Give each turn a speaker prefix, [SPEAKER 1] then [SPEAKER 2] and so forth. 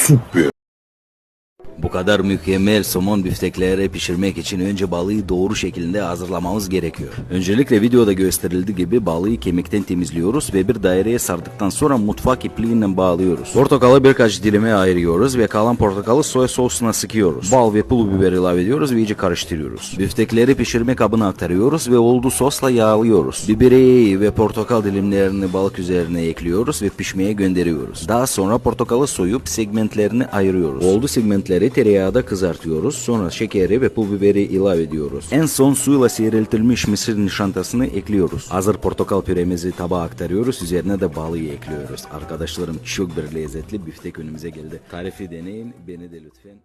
[SPEAKER 1] Süper.
[SPEAKER 2] Bu kadar mükemmel somon biftekleri pişirmek için önce balığı doğru şekilde hazırlamamız gerekiyor. Öncelikle videoda gösterildiği gibi balığı kemikten temizliyoruz ve bir daireye sardıktan sonra mutfak ipliğiyle bağlıyoruz. Portakalı birkaç dilime ayırıyoruz ve kalan portakalı soya sosuna sıkıyoruz. Bal ve pul biber ilave ediyoruz ve iyice karıştırıyoruz. Biftekleri pişirme kabına aktarıyoruz ve olduğu sosla yağlıyoruz. Biberi ve portakal dilimlerini balık üzerine ekliyoruz ve pişmeye gönderiyoruz. Daha sonra portakalı soyup segmentlerini ayırıyoruz. Oldu segmentleri tereyağda kızartıyoruz. Sonra şekeri ve pul biberi ilave ediyoruz. En son suyla seyreltilmiş mısır nişastasını ekliyoruz. Hazır portakal püremizi tabağa aktarıyoruz. Üzerine de balığı ekliyoruz. Arkadaşlarım, çok bir lezzetli biftek önümüze geldi. Tarifi deneyin, beni de lütfen.